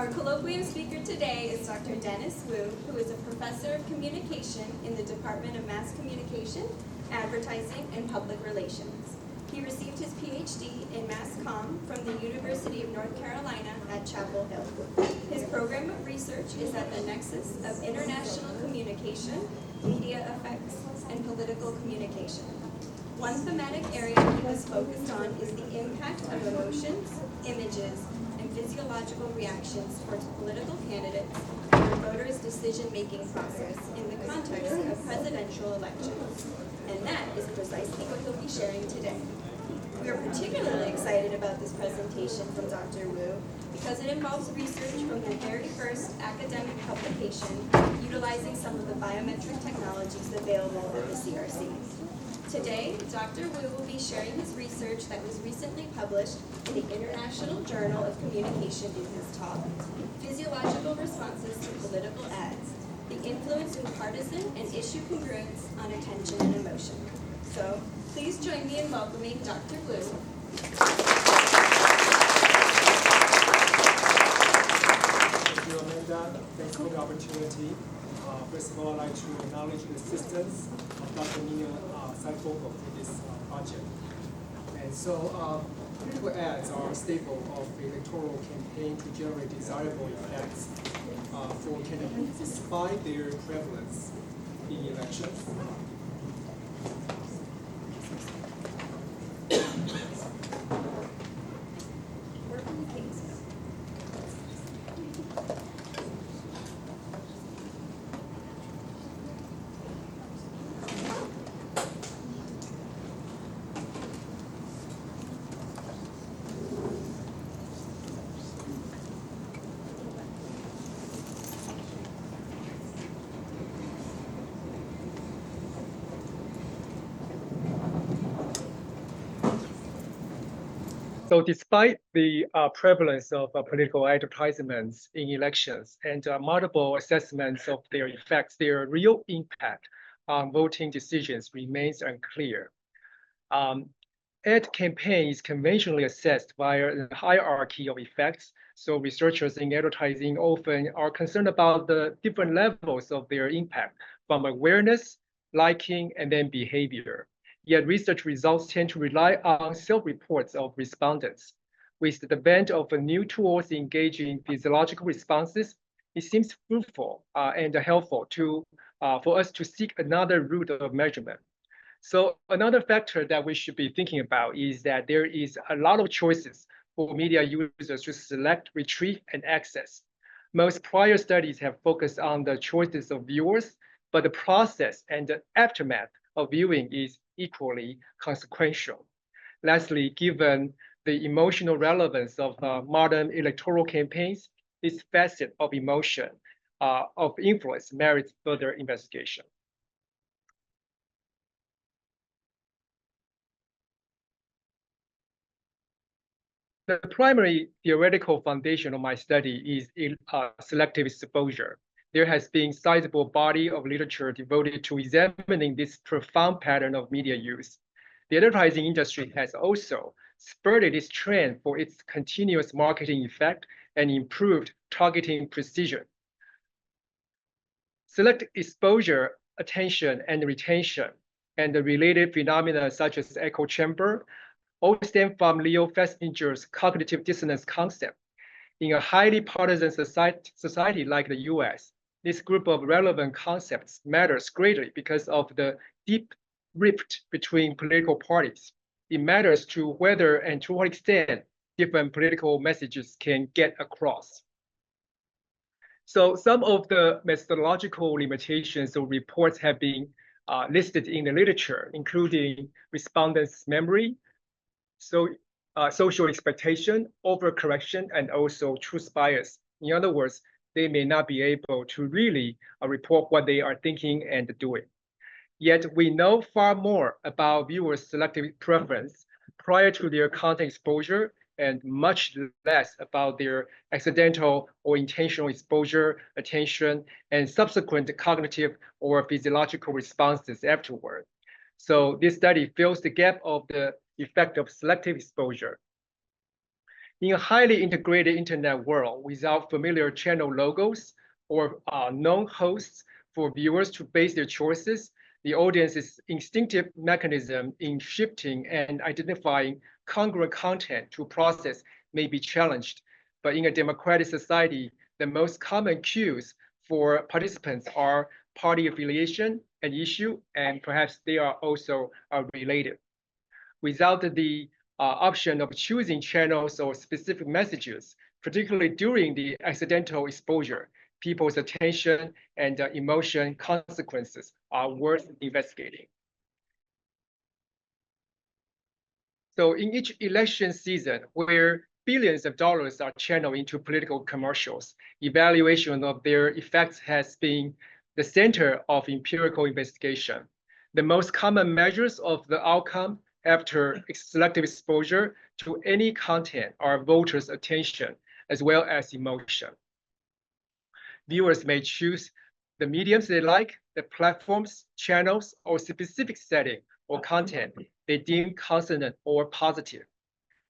Our colloquium speaker today is Dr. Denis who is a professor of communication in the Department of Mass Communication, Advertising, and Public Relations. He received his PhD in Mass Comm from the University of North Carolina at Chapel Hill. His program of research is at the nexus of international communication, media effects, and political communication. One thematic area he was focused on is the impact of emotions, images, and physiological reactions towards political candidates and their voters' decision-making process in the context of presidential elections. And that is precisely what he'll be sharing today. We are particularly excited about this presentation from Dr. Wu because it involves research from the very first academic publication utilizing some of the biometric technologies available at the CRC. Today, Dr. Wu will be sharing his research that was recently published in the International Journal of Communication in his talk, Physiological Responses to Political Ads, the Influence in Partisan and Issue Congruence on Attention and Emotion. So, please join me in welcoming Dr. Wu. Thank you, Amanda. Thanks for the opportunity. First of all, I'd like to acknowledge the assistance of Dr. Nina Saifogo for this project. And so, political ads are a staple of the electoral campaign to generate desirable effects for candidates despite their prevalence in elections. So despite the prevalence of political advertisements in elections and multiple assessments of their effects, their real impact on voting decisions remains unclear. Ad campaign is conventionally assessed via a hierarchy of effects. So researchers in advertising often are concerned about the different levels of their impact from awareness, liking, and then behavior. Yet research results tend to rely on self-reports of respondents. With the advent of new tools engaging physiological responses, it seems fruitful and helpful for us to seek another route of measurement. So another factor that we should be thinking about is that there is a lot of choices for media users to select, retrieve, and access. Most prior studies have focused on the choices of viewers, but the process and the aftermath of viewing is equally consequential. Lastly, given the emotional relevance of modern electoral campaigns, this facet of emotion, of influence merits further investigation. The primary theoretical foundation of my study is selective exposure. There has been a sizable body of literature devoted to examining this profound pattern of media use. The advertising industry has also spurred this trend for its continuous marketing effect and improved targeting precision. Selective exposure, attention, and retention, and the related phenomena such as echo chamber all stem from Leo Festinger's cognitive dissonance concept. In a highly partisan society like the US, this group of relevant concepts matters greatly because of the deep rift between political parties. It matters to whether and to what extent different political messages can get across. So some of the methodological limitations of reports have been listed in the literature, including respondents' memory, social expectation, overcorrection, and also truth bias. In other words, they may not be able to really report what they are thinking and doing. Yet we know far more about viewers' selective preference prior to their content exposure and much less about their accidental or intentional exposure, attention, and subsequent cognitive or physiological responses afterward. So this study fills the gap of the effect of selective exposure. In a highly integrated internet world without familiar channel logos or known hosts for viewers to base their choices, the audience's instinctive mechanism in shifting and identifying congruent content to process may be challenged. But in a democratic society, the most common cues for participants are party affiliation, an issue, and perhaps they are also related. Without the option of choosing channels or specific messages, particularly during the accidental exposure, people's attention and emotion consequences are worth investigating. So in each election season, where billions of dollars are channeled into political commercials, evaluation of their effects has been the center of empirical investigation. The most common measures of the outcome after selective exposure to any content are voters' attention as well as emotion. Viewers may choose the mediums they like, the platforms, channels, or specific setting or content they deem consonant or positive.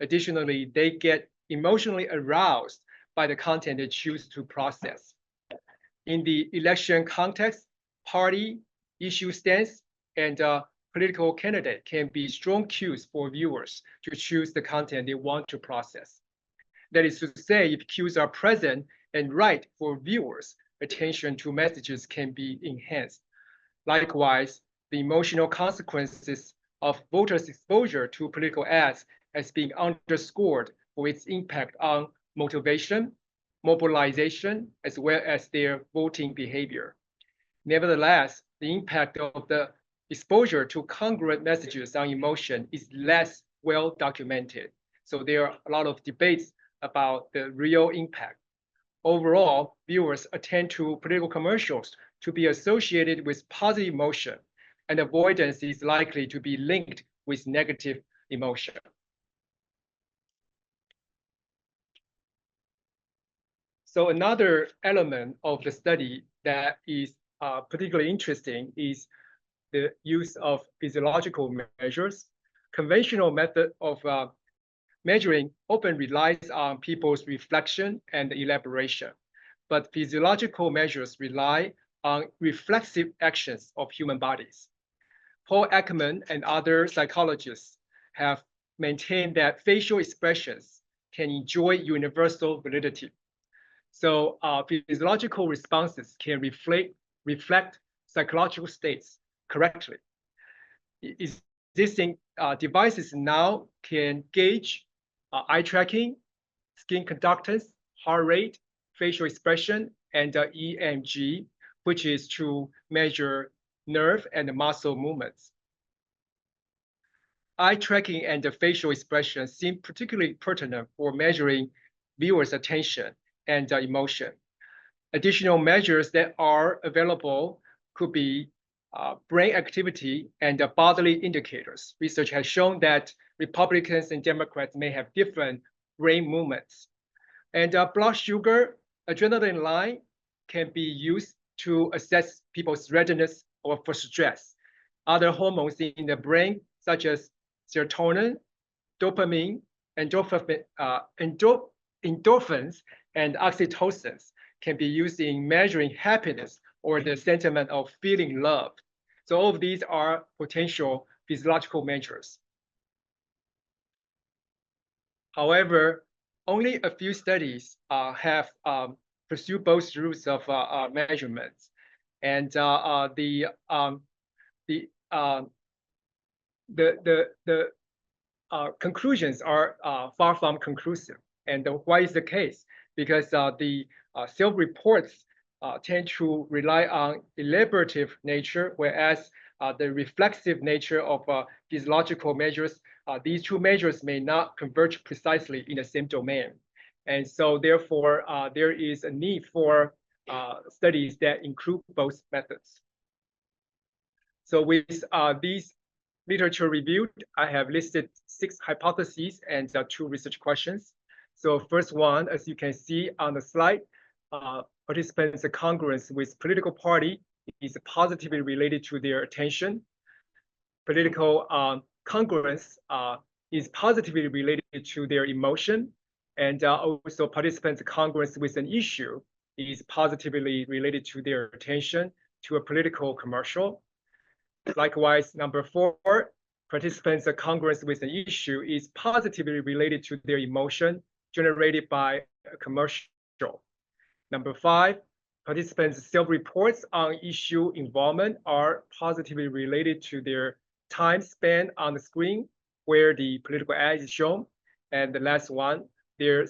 Additionally, they get emotionally aroused by the content they choose to process. In the election context, party, issue stance, and political candidate can be strong cues for viewers to choose the content they want to process. That is to say, if cues are present and right for viewers, attention to messages can be enhanced. Likewise, the emotional consequences of voters' exposure to political ads has been underscored for its impact on motivation, mobilization, as well as their voting behavior. Nevertheless, the impact of the exposure to congruent messages on emotion is less well documented. So there are a lot of debates about the real impact. Overall, viewers attend to political commercials to be associated with positive emotion, and avoidance is likely to be linked with negative emotion. So another element of the study that is particularly interesting is the use of physiological measures. Conventional method of measuring often relies on people's reflection and elaboration, but physiological measures rely on reflexive actions of human bodies. Paul Ekman and other psychologists have maintained that facial expressions can enjoy universal validity. So physiological responses can reflect psychological states correctly. Existing devices now can gauge eye tracking, skin conductance, heart rate, facial expression, and EMG, which is to measure nerve and muscle movements. Eye tracking and the facial expression seem particularly pertinent for measuring viewers' attention and emotion. Additional measures that are available could be brain activity and bodily indicators. Research has shown that Republicans and Democrats may have different brain movements. And blood sugar, adrenaline line can be used to assess people's readiness or for stress. Other hormones in the brain, such as serotonin, dopamine, endorphins, and oxytocins, can be used in measuring happiness or the sentiment of feeling loved. So all of these are potential physiological measures. However, only a few studies have pursued both routes of measurements, and the conclusions are far from conclusive. And why is the case? Because the self-reports tend to rely on elaborative nature, whereas the reflexive nature of physiological measures, these two measures may not converge precisely in the same domain. And so therefore, there is a need for studies that include both methods. So with these literature reviewed, I have listed 6 hypotheses and 2 research questions. So first one, as you can see on the slide, participants' congruence with political party is positively related to their attention. Political congruence is positively related to their emotion, And also participants congruent with an issue is positively related to their attention to a political commercial. Likewise, number 4, participants congruent with an issue is positively related to their emotion generated by a commercial. Number 5, participants' self-reports on issue involvement are positively related to their time spent on the screen where the political ad is shown. And the last one, their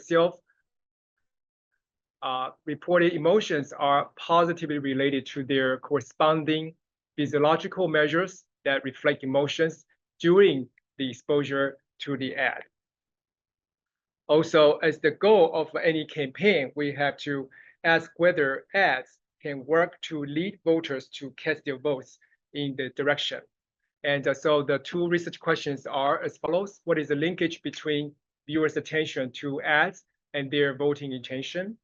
reported emotions are positively related to their corresponding physiological measures that reflect emotions during the exposure to the ad. Also, as the goal of any campaign, we have to ask whether ads can work to lead voters to cast their votes in the direction. And so the 2 research questions are as follows. What is the linkage between viewers' attention to ads and their voting intention?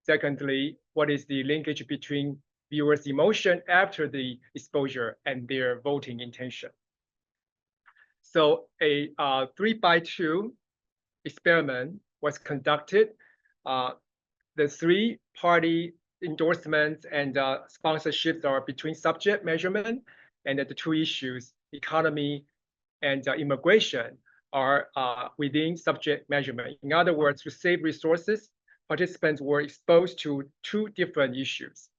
Secondly, what is the linkage between viewers' emotion after the exposure and their voting intention? So a 3x2 experiment was conducted. The 3-party endorsements and sponsorships are between subject measurement, and the 2 issues, economy and immigration, are within subject measurement. In other words, to save resources, participants were exposed to 2 different issues.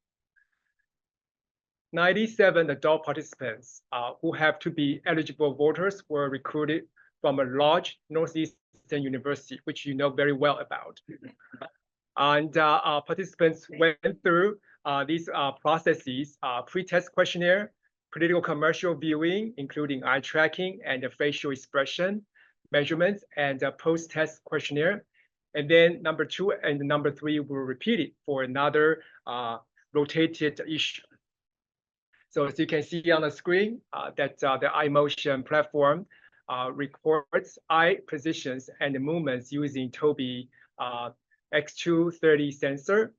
97 adult participants who have to be eligible voters were recruited from a large Northeastern university, which you know very well about. And participants went through these processes, pre-test questionnaire, political commercial viewing, including eye tracking and facial expression measurements, and post-test questionnaire. And then number 2 and number 3 were repeated for another rotated issue. So as you can see on the screen, that the iMotion platform records eye positions and movements using Tobii X230 sensor.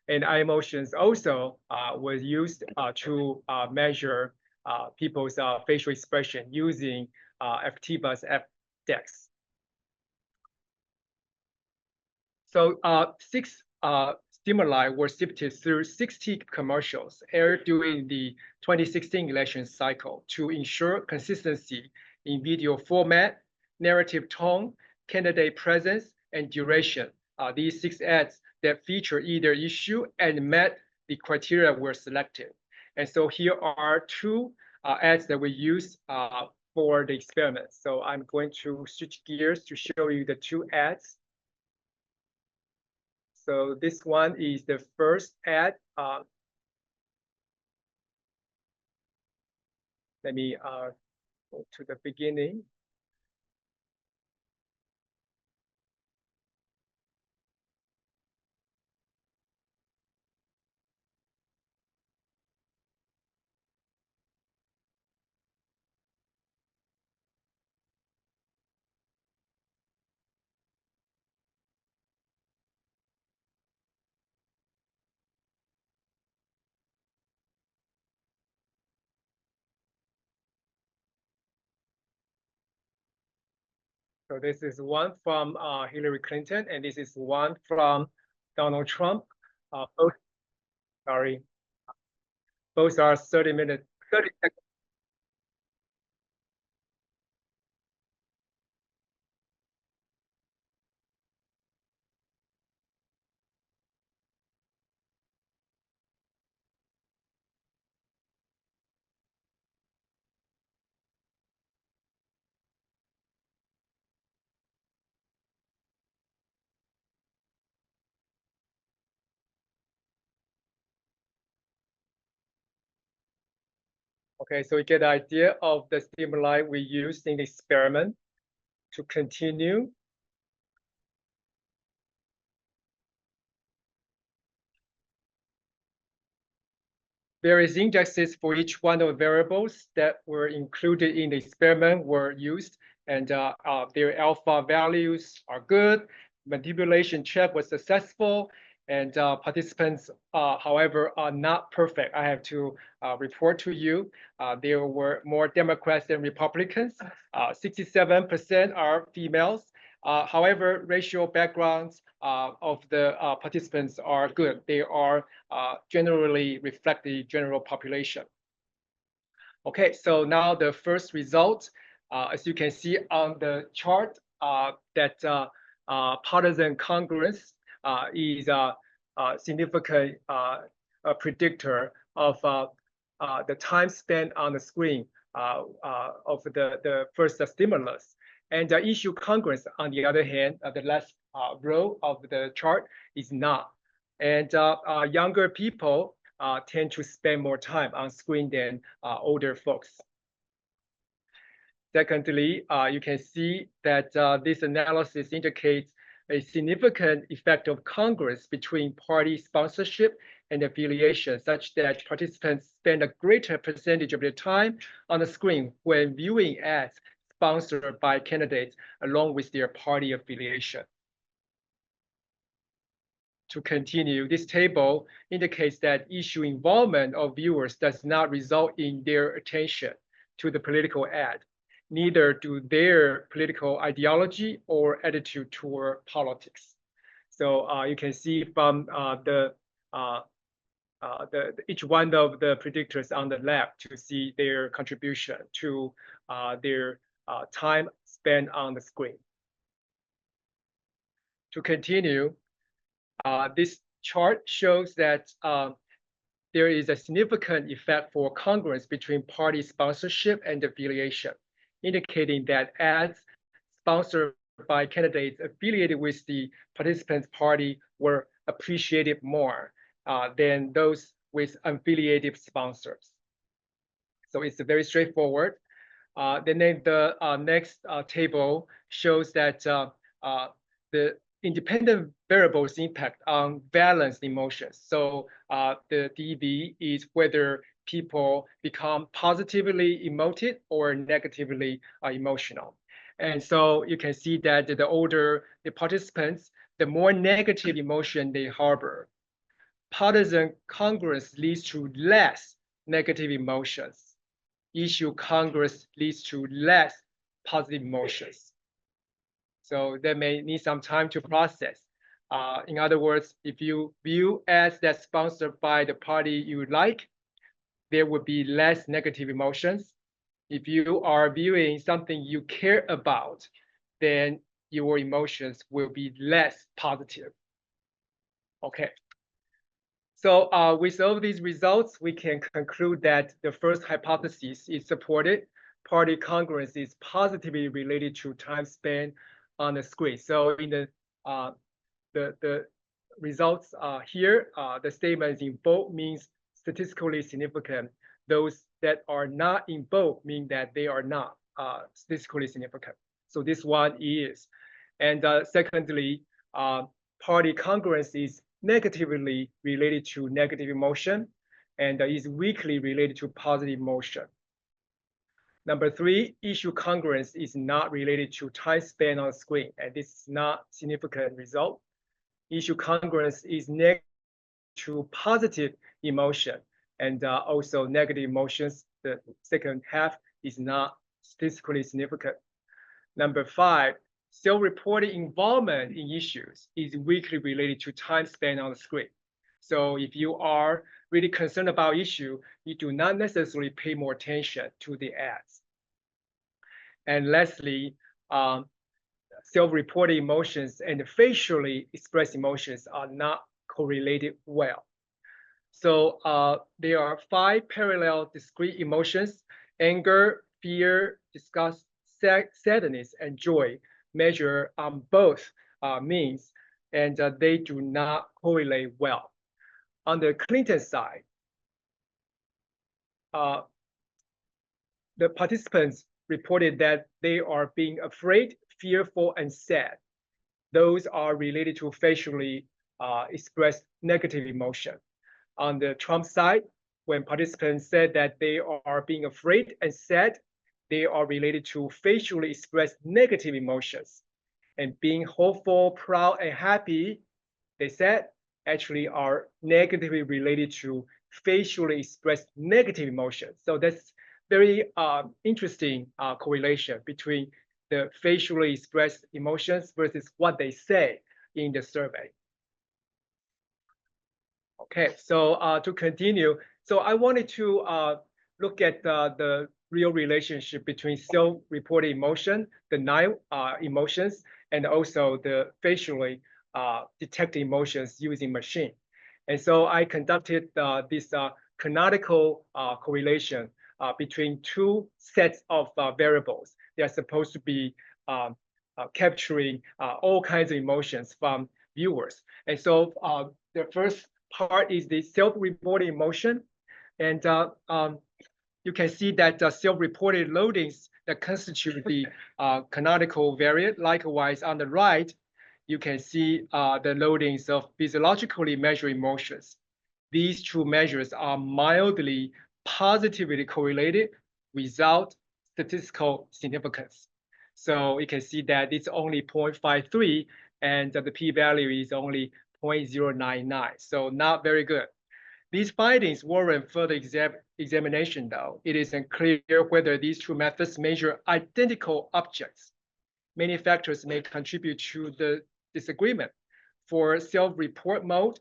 And iMotions also was used to measure people's facial expression using Activa's FDex. So 6 stimuli were sifted through 60 commercials aired during the 2016 election cycle to ensure consistency in video format, narrative tone, candidate presence, and duration. These 6 ads that feature either issue and met the criteria were selected. And so here are 2 ads that we used for the experiment. So I'm going to switch gears to show you the 2 ads. So this one is the first ad. Let me go to the beginning. So this is one from Hillary Clinton, and this is one from Donald Trump. Both, sorry, both are 30 minutes, 30 seconds. Okay, so you get the idea of the stimuli we used in the experiment. To continue, various indexes for each one of the variables that were included in the experiment were used, and their alpha values are good. Manipulation check was successful, and participants, however, are not perfect. I have to report to you, there were more Democrats than Republicans. 67% are females, However, racial backgrounds of the participants are good. They are generally reflect the general population. Okay, so now the first result, as you can see on the chart, that partisan congruence is a significant predictor of the time spent on the screen of the first stimulus. And the issue congruence, on the other hand, the left row of the chart is not. And younger people tend to spend more time on screen than older folks. Secondly, you can see that this analysis indicates a significant effect of congruence between party sponsorship and affiliation, such that participants spend a greater percentage of their time on the screen when viewing ads sponsored by candidates along with their party affiliation. To continue, this table indicates that issue involvement of viewers does not result in their attention to the political ad. Neither do their political ideology or attitude toward politics. So you can see from each one of the predictors on the left to see their contribution to their time spent on the screen. To continue, this chart shows that there is a significant effect for congruence between party sponsorship and affiliation, indicating that ads sponsored by candidates affiliated with the participants' party were appreciated more than those with unaffiliated sponsors. So it's very straightforward. Then the next table shows that the independent variables impact on balanced emotions. So the DB is whether people become positively emoted or negatively emotional. And so you can see that the older the participants, the more negative emotion they harbor. Partisan congruence leads to less negative emotions. Issue congruence leads to less positive emotions. So that may need some time to process. In other words, if you view ads that's sponsored by the party you like, there would be less negative emotions. If you are viewing something you care about, then your emotions will be less positive. Okay. So with all these results, we can conclude that the first hypothesis is supported. Party congruence is positively related to time spent on the screen. So in the results here, the statements in bold means statistically significant. Those that are not in bold mean that they are not statistically significant. So this one is. And secondly, party congruence is negatively related to negative emotion and is weakly related to positive emotion. Number three, issue congruence is not related to time spent on screen, and this is not significant result. Issue congruence is negative to positive emotion, and also negative emotions, the second half is not statistically significant. Number five, self-reported involvement in issues is weakly related to time spent on the screen. So if you are really concerned about issue, you do not necessarily pay more attention to the ads. And lastly, self-reported emotions and facially expressed emotions are not correlated well. So there are 5 parallel discrete emotions: anger, fear, disgust, sadness, and joy measure on both means, and they do not correlate well. On the Clinton side, the participants reported that they are being afraid, fearful, and sad. Those are related to facially expressed negative emotion. On the Trump side, when participants said that they are being afraid and sad, they are related to facially expressed negative emotions. And being hopeful, proud, and happy, they said, actually are negatively related to facially expressed negative emotions. So that's very interesting correlation between the facially expressed emotions versus what they say in the survey. Okay, so to continue, so I wanted to look at the real relationship between self-reported emotion, denial emotions, and also the facially detected emotions using machine. And so I conducted this canonical correlation between two sets of variables. They are supposed to be capturing all kinds of emotions from viewers. And so the first part is the self-reported emotion. And you can see that self-reported loadings that constitute the canonical variant. Likewise, on the right, you can see the loadings of physiologically measured emotions. These two measures are mildly positively correlated without statistical significance. So you can see that it's only 0.53 and the p-value is only 0.099. So not very good. These findings warrant further examination, though. It isn't clear whether these two methods measure identical objects. Many factors may contribute to the disagreement. For self-report mode,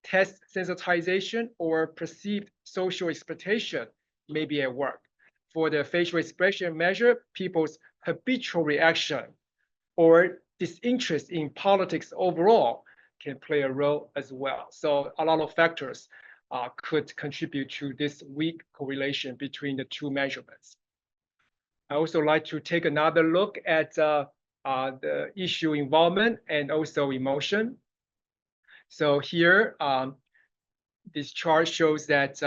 test sensitization or perceived social expectation may be at work. For the facial expression measure, people's habitual reaction or disinterest in politics overall can play a role as well. So a lot of factors could contribute to this weak correlation between the two measurements. I also like to take another look at the issue involvement and also emotion. So here, this chart shows that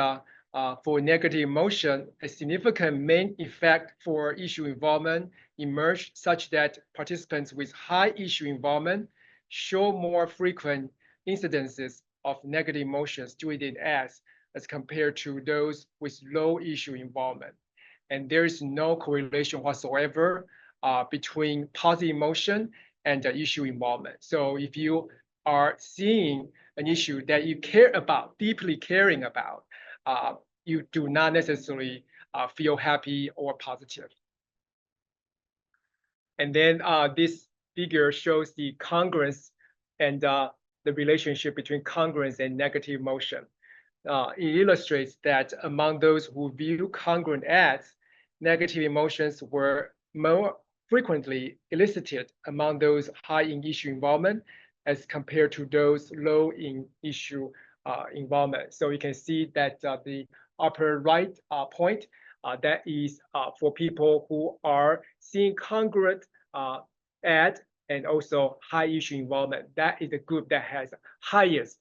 for negative emotion, a significant main effect for issue involvement emerged such that participants with high issue involvement show more frequent incidences of negative emotions during the ads as compared to those with low issue involvement. And there is no correlation whatsoever between positive emotion and the issue involvement. So if you are seeing an issue that you care about, deeply caring about, you do not necessarily feel happy or positive. And then this figure shows the congruence and the relationship between congruence and negative emotion. It illustrates that among those who view congruent ads, negative emotions were more frequently elicited among those high in issue involvement as compared to those low in issue involvement. So you can see that the upper right point, that is for people who are seeing congruent ad and also high issue involvement. That is the group that has highest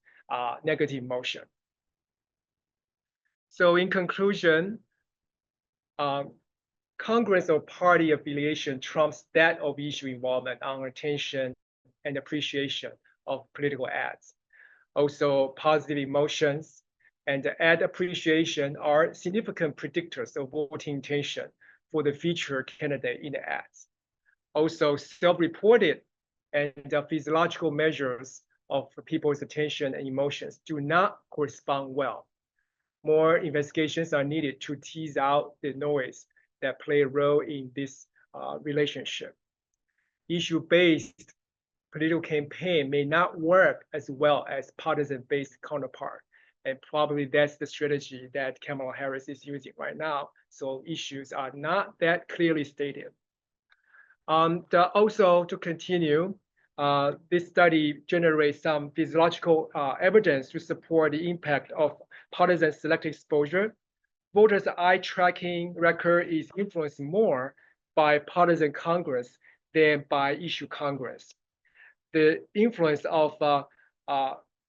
negative emotion. So in conclusion, congruence of party affiliation trumps that of issue involvement on attention and appreciation of political ads. Also, positive emotions and ad appreciation are significant predictors of voting intention for the featured candidate in the ads. Also, self-reported and physiological measures of people's attention and emotions do not correspond well. More investigations are needed to tease out the noise that play a role in this relationship. Issue-based political campaign may not work as well as partisan-based counterpart. And probably that's the strategy that Kamala Harris is using right now. So issues are not that clearly stated. Also, to continue, this study generates some physiological evidence to support the impact of partisan selective exposure. Voters' eye tracking record is influenced more by partisan congruence than by issue congruence. The influence of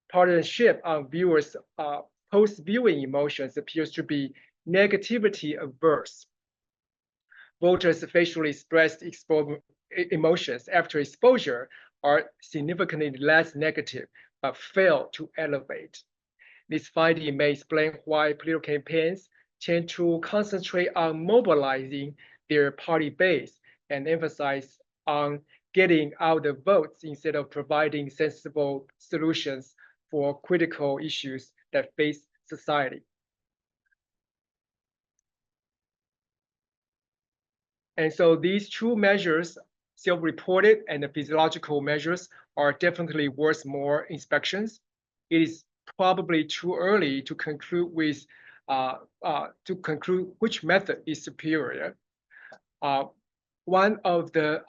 partisanship on viewers' post-viewing emotions appears to be negativity averse. Voters' facially expressed emotions after exposure are significantly less negative, but fail to elevate. This finding may explain why political campaigns tend to concentrate on mobilizing their party base and emphasize on getting out the votes instead of providing sensible solutions for critical issues that face society. And so these two measures self-reported and the physiological measures are definitely worth more inspections. It is probably too early to conclude which method is superior. One of the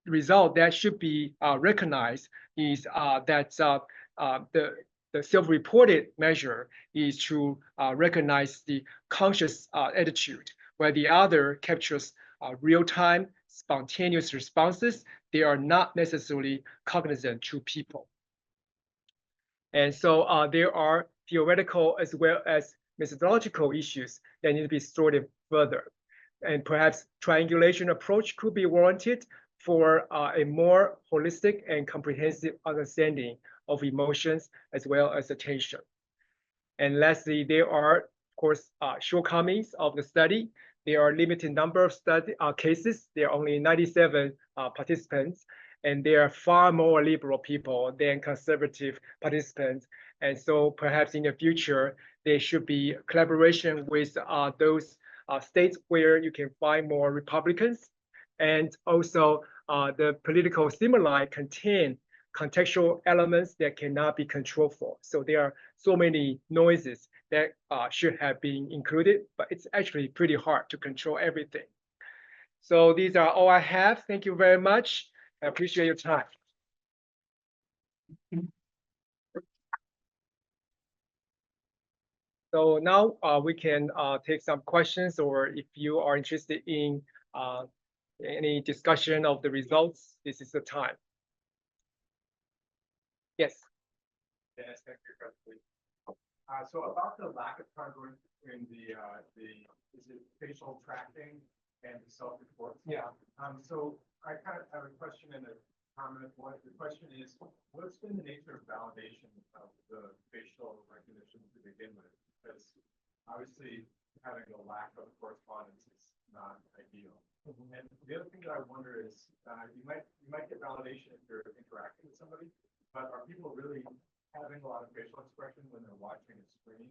result that should be recognized is that the self-reported measure is to recognize the conscious attitude, where the other captures real-time spontaneous responses. They are not necessarily cognizant to people. And so there are theoretical as well as methodological issues that need to be sorted further. And perhaps triangulation approach could be warranted for a more holistic and comprehensive understanding of emotions as well as attention. And lastly, there are, of course, shortcomings of the study. There are limited number of cases. There are only 97 participants, and there are far more liberal people than conservative participants. And so perhaps in the future, there should be collaboration with those states where you can find more Republicans. And also the political stimuli contain contextual elements that cannot be controlled for. So there are so many noises that should have been included, but it's actually pretty hard to control everything. So these are all I have. Thank you very much. I appreciate your time. So now we can take some questions, or if you are interested in any discussion of the results, this is the time. Yes. Yes, thank you, President. So about the lack of congruence between the is it facial tracking and the self-reports? Yeah. So I kind of have a question and a comment. The question is, what's been the nature of validation of the facial recognition to begin with? Because obviously having a lack of correspondence is not ideal. And the other thing that I wonder is, you might get validation if you're interacting with somebody, but are people really having a lot of facial expression when they're watching a screen?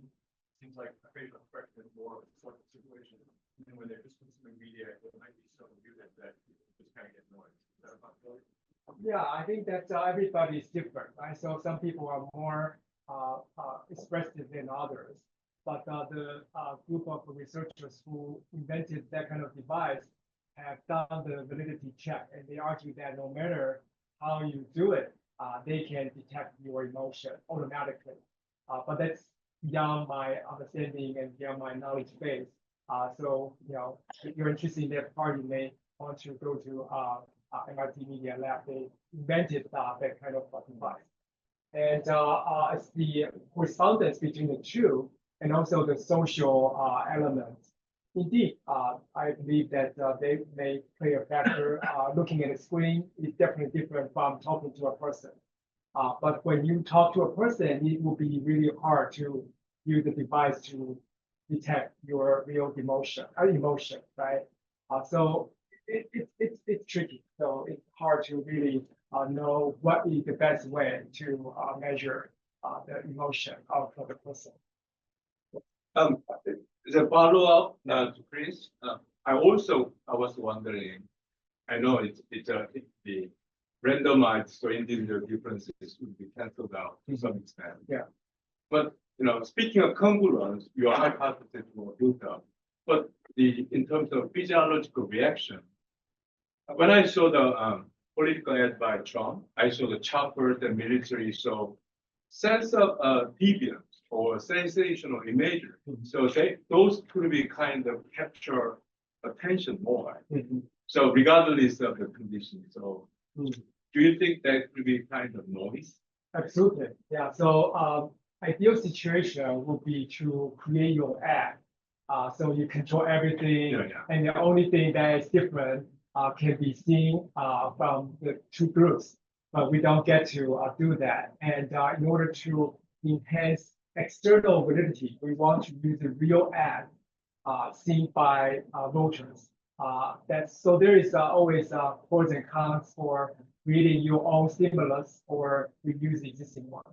Seems like a facial expression is more of a sort of situation. And when they're just consuming media, it might be so muted that you just kind of get noise. Is that a possibility? Yeah, I think that everybody is different, right? So some people are more expressive than others. But the group of researchers who invented that kind of device have done the validity check, and they argue that no matter how you do it, they can detect your emotion automatically. But that's beyond my understanding and beyond my knowledge base. So, if you're interested in that part, you may want to go to MIT Media Lab. They invented that kind of device. And it's the correspondence between the two and also the social elements. Indeed, I believe that they may play a factor. Looking at a screen is definitely different from talking to a person. But when you talk to a person, it will be really hard to use the device to detect your real emotion, right? So it's tricky. So it's hard to really know what is the best way to measure the emotion of the person. As a follow-up to Chris, I was wondering. I know it's the randomized, so individual differences would be canceled out to some extent. Yeah. But speaking of congruence, your hypothesis was built up. But in terms of physiological reaction, when I saw the political ad by Trump, I saw the choppers and military. So sense of deviance or sensational imagery. So those could be kind of capture attention more. So regardless of the condition. So do you think that could be kind of noise? Absolutely. Yeah. So ideal situation would be to create your ad. So you control everything, and the only thing that is different can be seen from the two groups. But we don't get to do that. And in order to enhance external validity, we want to use a real ad seen by voters. So there is always pros and cons for creating your own stimulus or reuse the existing one.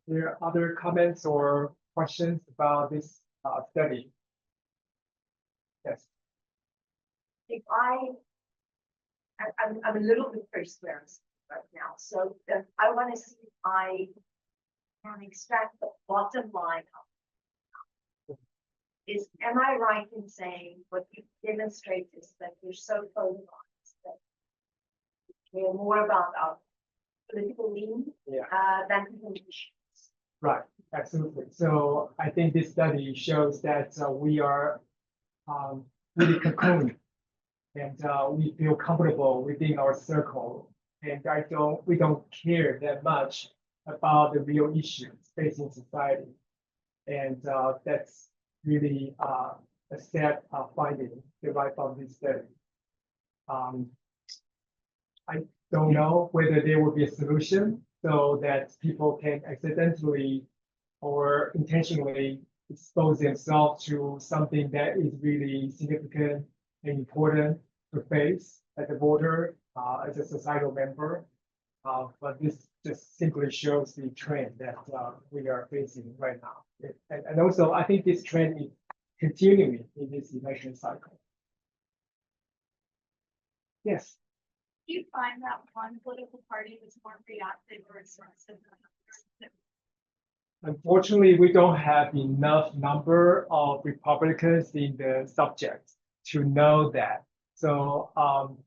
Are there other comments or questions about this study? Yes. If I'm a little bit persuasive right now, so I want to see if I can extract the bottom line of is, am I right in saying what you demonstrate is that you're so polarized that you care more about our political lean Yeah. than human issues? Right, absolutely. So I think this study shows that we are really cocooned and we feel comfortable within our circle. And we don't care that much about the real issues facing society. And that's really a sad finding derived from this study. I don't know whether there will be a solution so that people can accidentally or intentionally expose themselves to something that is really significant and important to face at the border as a societal member. But this just simply shows the trend that we are facing right now. And also, I think this trend is continuing in this election cycle. Yes. Do you find that one political party was more reactive or aggressive than others? Unfortunately, we don't have enough number of Republicans in the subject to know that. So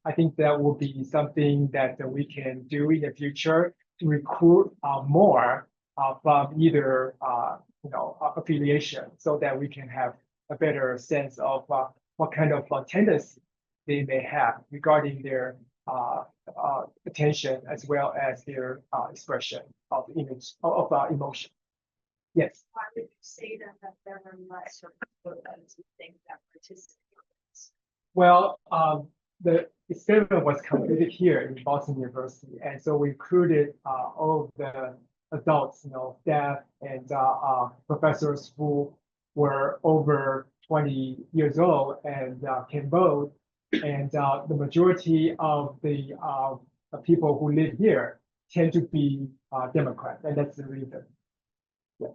I think that will be something that we can do in the future to recruit more from either affiliation, so that we can have a better sense of what kind of tendency they may have regarding their attention as well as their expression of image of emotion. Yes. Why would you say that there were less Republicans who think that participated? Well, the experiment was completed here in Boston University, and so we recruited all of the adults, staff and professors who were over 20 years old and can vote. And the majority of the people who live here tend to be Democrat, and that's the reason. Yeah.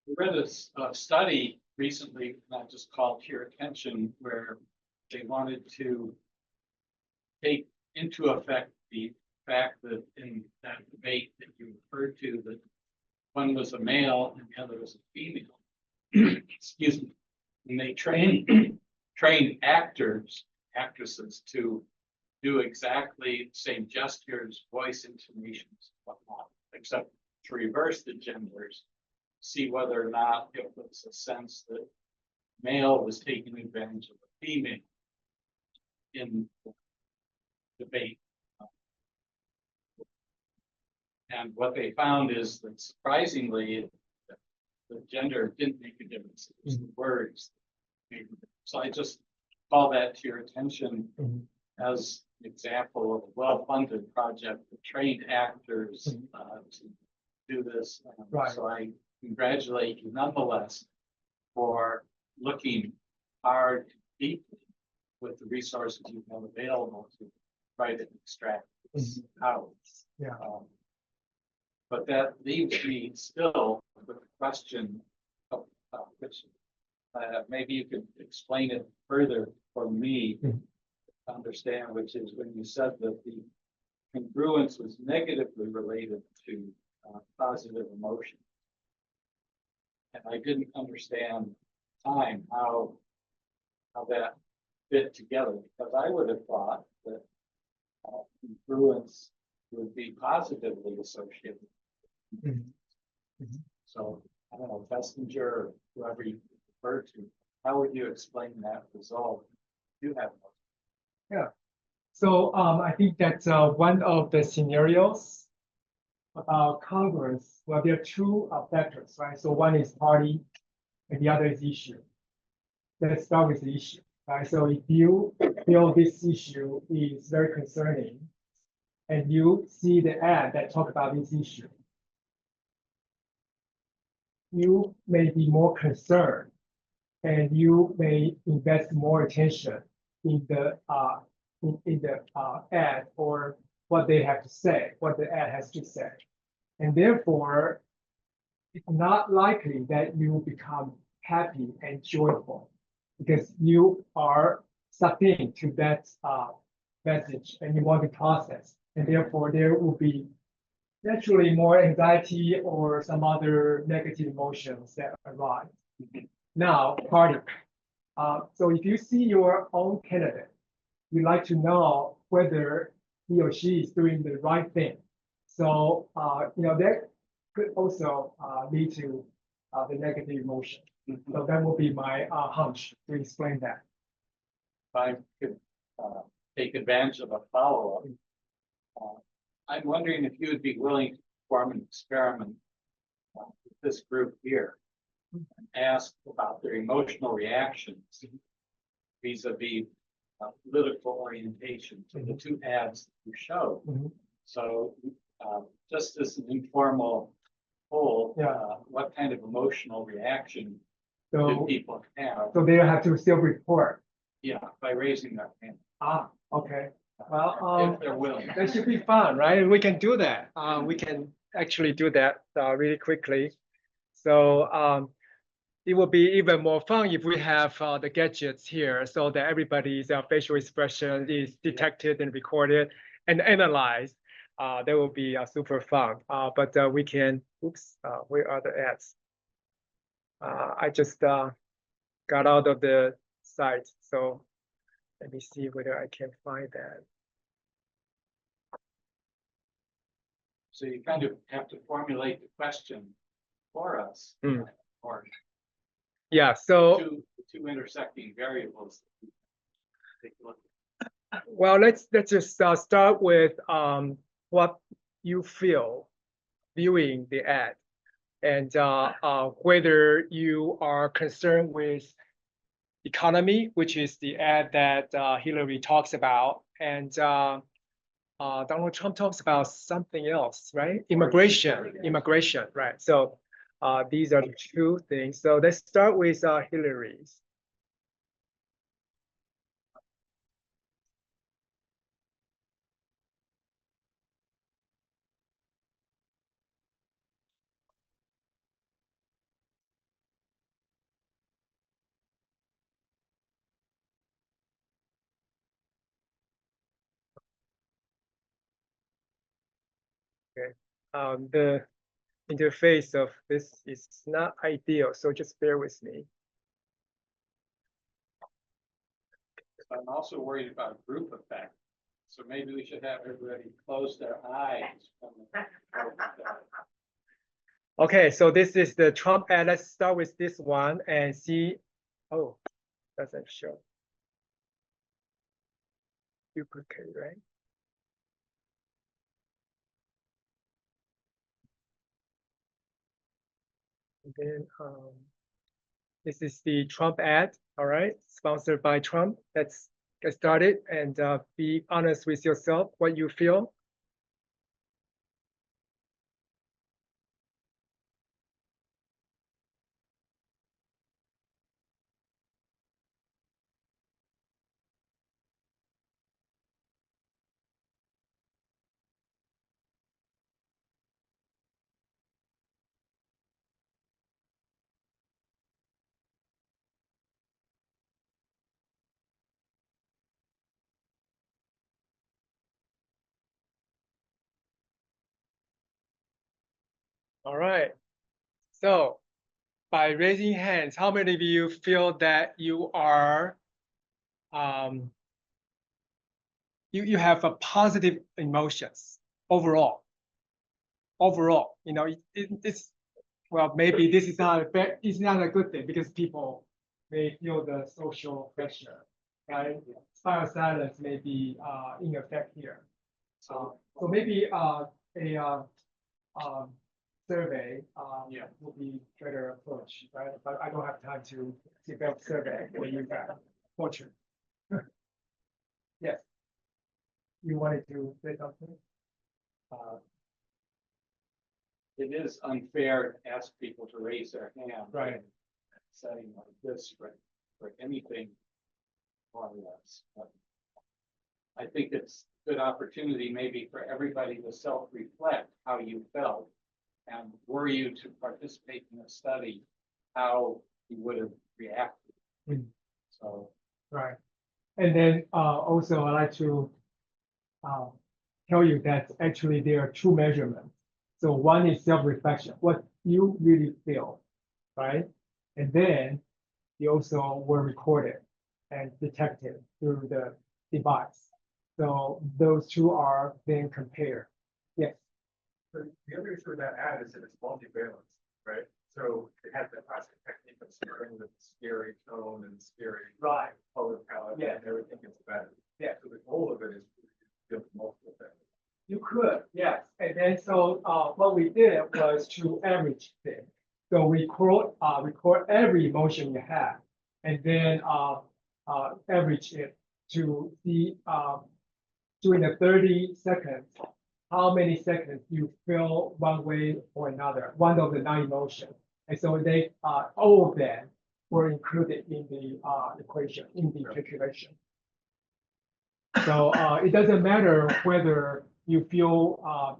We read a study recently that just called to your attention where they wanted to take into effect the fact that in that debate that you referred to, that one was a male and the other was a female. Excuse me. And they trained actresses to do exactly the same gestures, voice intonations, whatnot, except to reverse the genders, see whether or not it was a sense that male was taking advantage of a female in the debate. And what they found is that surprisingly, the gender didn't make a difference. It was the words. So I just call that to your attention as an example of a well-funded project that trained actors to do this. Right. So I congratulate you nonetheless for looking hard, deeply with the resources you have available to try to extract this out. Yeah. But that leaves me still with the question of which maybe you could explain it further for me to understand, which is when you said that the congruence was negatively related to positive emotion. And I didn't understand time how that fit together, because I would have thought that congruence would be positively associated. So I don't know, Festinger or whoever you refer to, how would you explain that result? You have. Yeah. So I think that one of the scenarios about congruence, well, there are two factors, right? So one is party and the other is issue. Let's start with the issue, right? So if you feel this issue is very concerning and you see the ad that talk about this issue, you may be more concerned and you may invest more attention in the ad or what they have to say, what the ad has to say. And therefore, it's not likely that you will become happy and joyful because you are sucked into that message and you want to process, and therefore there will be naturally more anxiety or some other negative emotions that arise. Now, party. So if you see your own candidate, you like to know whether he or she is doing the right thing. So, that could also lead to the negative emotion. So that will be my hunch to explain that. If I could take advantage of a follow-up. I'm wondering if you would be willing to perform an experiment with this group here. And ask about their emotional reactions vis-a-vis political orientation to the two ads that you showed. Mhm. So just as an informal poll, Yeah. what kind of emotional reaction do So, people have? so they have to still report. Yeah, by raising their hand, Okay. Well, if they're willing. that should be fun, right? We can do that. We can actually do that really quickly. So it will be even more fun if we have the gadgets here so that everybody's facial expression is detected and recorded and analyzed. That will be super fun. But we can, oops, where are the ads? I just got out of the site. So let me see whether I can find that. So you kind of have to formulate the question for us. Mm. Or Yeah, so two intersecting variables. Take a look. well, let's just start with what you feel viewing the ad, and whether you are concerned with economy, which is the ad that Hillary talks about, and Donald Trump talks about something else, right? Immigration, right? So these are the two things. So let's start with Hillary's. Okay. The interface of this is not ideal, so just bear with me. I'm also worried about group effect. So maybe we should have everybody close their eyes. Okay, so this is the Trump ad. Let's start with this one and see. Oh, doesn't show. Duplicate, right? And then this is the Trump ad. All right, sponsored by Trump. Let's get started and be honest with yourself, what you feel. All right. So by raising hands, how many of you feel that you are you have a positive emotions overall? Overall, it's well, maybe this is not it's not a good thing because people may feel the social pressure, right? Spiral silence may be in effect here. So maybe a survey will be better approach, right? But I don't have time to develop survey for you guys, fortunately. Yes. You wanted to say something? It is unfair to ask people to raise their hand. Right. in a Setting like this for anything more or less. But I think it's a good opportunity maybe for everybody to self-reflect how you felt and were you to participate in a study, how you would have reacted. Mm. So, Right. And then also I'd like to tell you that actually there are two measurements. So one is self-reflection, what you really feel, right? And then you also were recorded and detected through the device. So those two are then compared. Yes. The other issue with that ad is that it's multivalent, right? So it has the classic technique of starting with scary tone and scary Right. color palette, Yeah. and everything gets better. Yeah. So the goal of it is to give multiple things. You could, yes. And then so what we did was to average it. So we record every emotion you have, and then average it to see during the 30 seconds, how many seconds you feel one way or another, one of the 9 emotions. And so they all of them were included in the equation, in the calculation. So it doesn't matter whether you feel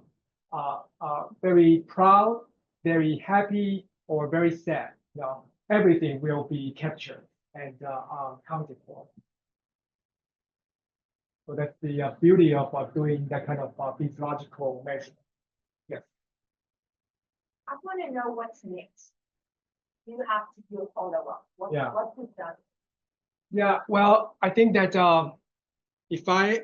very proud, very happy, or very sad. No, everything will be captured and counted for. So that's the beauty of doing that kind of physiological measurement. Yes. I want to know what's next. You have to do a follow-up. Yeah. What was done? Yeah, well, I think that if I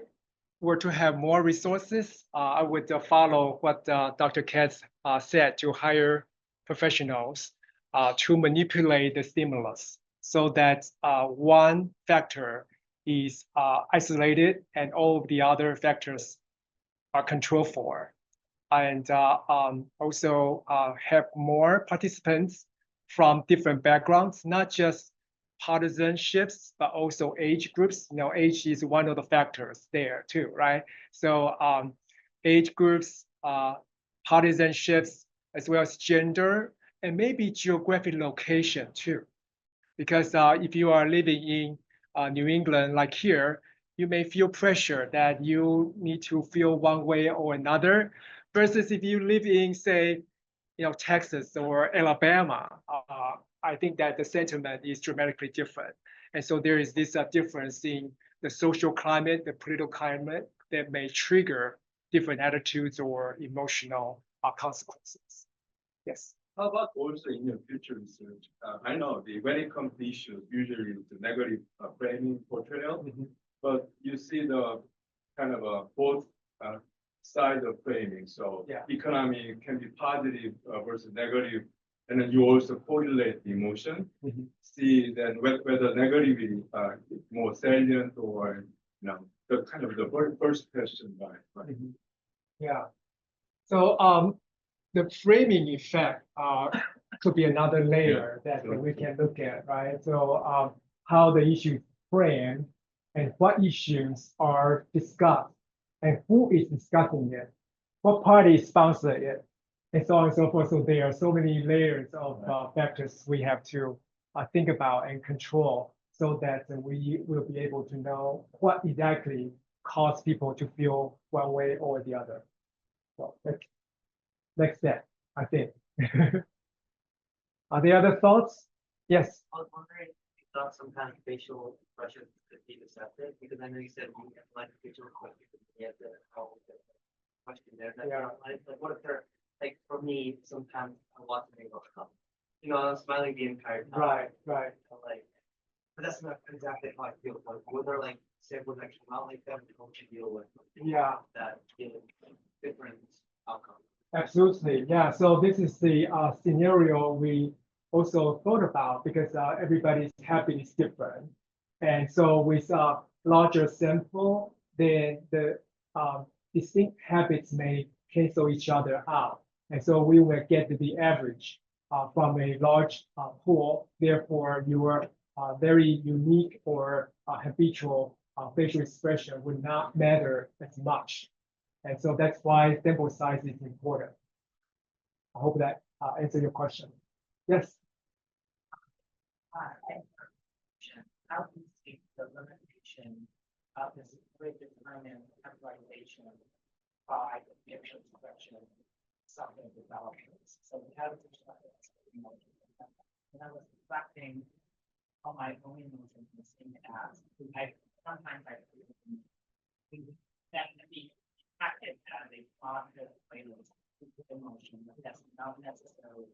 were to have more resources, I would follow what Dr. Katz said, to hire professionals to manipulate the stimulus so that one factor is isolated and all of the other factors are controlled for. And also have more participants from different backgrounds, not just partisanships, but also age groups. You know, age is one of the factors there too, right? So age groups, partisanships, as well as gender, and maybe geographic location too. Because if you are living in New England, like here, you may feel pressure that you need to feel one way or another, versus if you live in, say, Texas or Alabama, I think that the sentiment is dramatically different. And so there is this difference in the social climate, the political climate, that may trigger different attitudes or emotional consequences. Yes. How about also in your future research? I know when it comes to issues, usually it's a negative framing portrayal, but you see the kind of both side of framing. So Yeah. economy can be positive versus negative, and then you also correlate the emotion. See then whether negativity is more salient or the kind of the first question, right? Yeah. So the framing effect could be another layer that we can look at, right? So how the issue is framed and what issues are discussed and who is discussing it, what party sponsored it, and so on and so forth. So there are so many layers of factors we have to think about and control so that we will be able to know what exactly caused people to feel one way or the other. So that's next step, I think. Are there other thoughts? Yes. I was wondering if you thought some kind of facial expression could be deceptive, because I know you said you have like facial expression, you have the question there. Yeah. Like what if they're like, for me, sometimes I want to make I'm smiling the entire time. Right. Like, but that's not exactly how I feel. Like, were there like samples that came out like that, how you deal with Yeah. that in different outcomes? Absolutely. Yeah. So this is the scenario we also thought about, because everybody's habit is different. And so with a larger sample, then the distinct habits may cancel each other out. And so we will get the average from a large pool. Therefore, your very unique or habitual facial expression would not matter as much. And so that's why sample size is important. I hope that answers your question. Yes. How do you see the limitation of this way to determine capitalization by the expression software developers. So we have emotion. And I was reflecting on my own emotions in the same as I sometimes I feel definitely acted as a positive playlist emotion, but that's not necessarily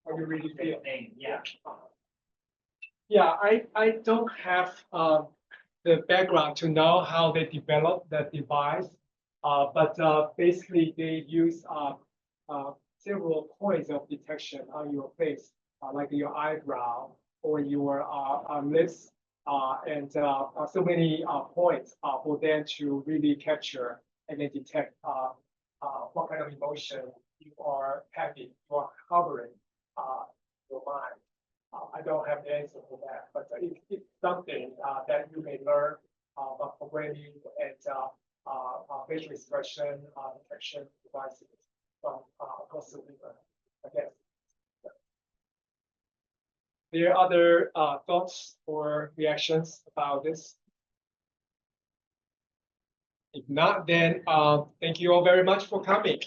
How you really a feel. thing. Yeah. Yeah, I don't have the background to know how they developed that device. But basically they use several points of detection on your face, like your eyebrow or your lips, and so many points for them to really capture and then detect what kind of emotion you are having, you are covering your mind. I don't have the answer for that, but it's something that you may learn about programming and facial expression detection devices from across the river. I guess. There are other thoughts or reactions about this? If not, then thank you all very much for coming.